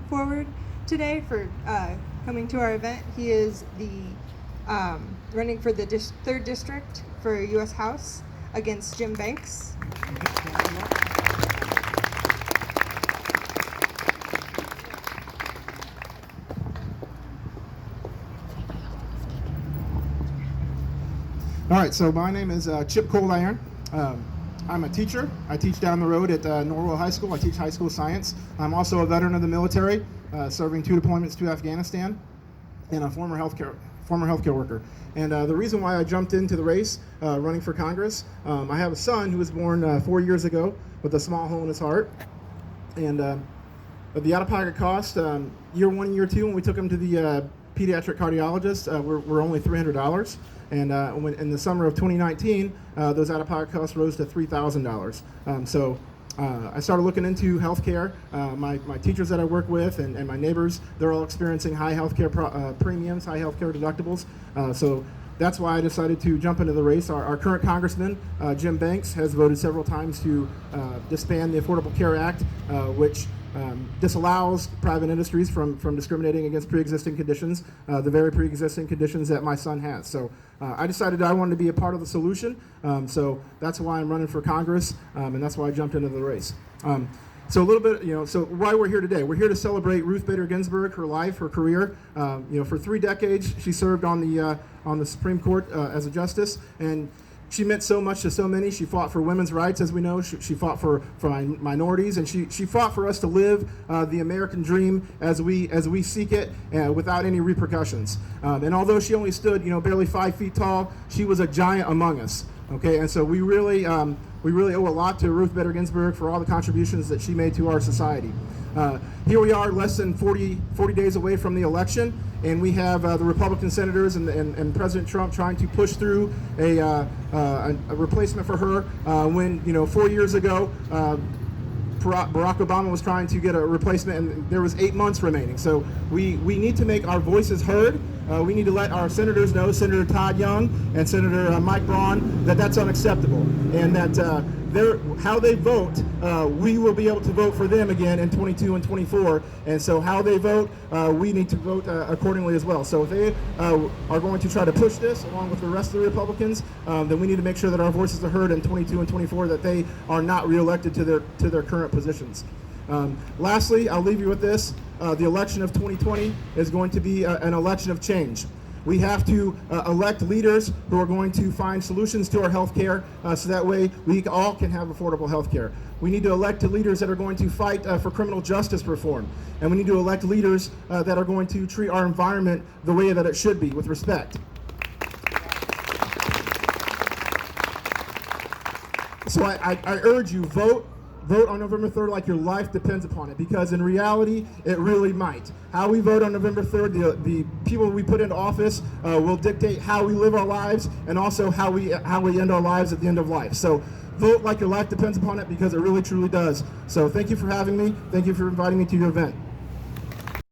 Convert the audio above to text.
forward today for coming to our event. He is the running for the 3rd District for U.S. House against Jim Banks. All right, so my name is Chip Coldiron. I'm a teacher. I teach down the road at Norwell High School. I teach high school science. I'm also a veteran of the military, serving 2 deployments to Afghanistan, and a former healthcare worker. And the reason why I jumped into the race, running for Congress, I have a son who was born 4 years ago with a small hole in his heart, and the out-of-pocket cost, year 1 and year 2, when we took him to the pediatric cardiologist, were only $300. And in the summer of 2019, those out-of-pocket costs rose to $3,000. So I started looking into healthcare. My teachers that I work with and my neighbors, they're all experiencing high healthcare premiums, high healthcare deductibles. So that's why I decided to jump into the race. Our current congressman, Jim Banks, has voted several times to disband the Affordable Care Act, which disallows private industries from discriminating against pre-existing conditions, the very pre-existing conditions that my son has. So I decided I wanted to be a part of the solution. So that's why I'm running for Congress, and that's why I jumped into the race. So a little bit, so why we're here today. We're here to celebrate Ruth Bader Ginsburg, her life, her career. For 3 decades, she served on the Supreme Court as a justice, and she meant so much to so many. She fought for women's rights, as we know. She fought for minorities, and she fought for us to live the American dream as we seek it, without any repercussions. And although she only stood, barely 5 feet tall, she was a giant among us. Okay, and so we really owe a lot to Ruth Bader Ginsburg for all the contributions that she made to our society. Here we are, less than 40 days away from the election, and we have the Republican senators and President Trump trying to push through a replacement for her when 4 years ago Barack Obama was trying to get a replacement, and there was 8 months remaining. So we need to make our voices heard. We need to let our senators know, Senator Todd Young and Senator Mike Braun, that that's unacceptable, and that how they vote, we will be able to vote for them again in 22 and 24. And so how they vote, we need to vote accordingly as well. So if they are going to try to push this along with the rest of the Republicans, then we need to make sure that our voices are heard in 22 and 24, that they are not reelected to their current positions. Lastly, I'll leave you with this. The election of 2020 is going to be an election of change. We have to elect leaders who are going to find solutions to our health care, so that way we all can have affordable health care. We need to elect leaders that are going to fight for criminal justice reform. And we need to elect leaders that are going to treat our environment the way that it should be, with respect. So I urge you, vote on November 3rd like your life depends upon it, because in reality, it really might. How we vote on November 3rd, the people we put into office will dictate how we live our lives, and also how we end our lives at the end of life. So vote like your life depends upon it, because it really truly does. So thank you for having me. Thank you for inviting me to your event.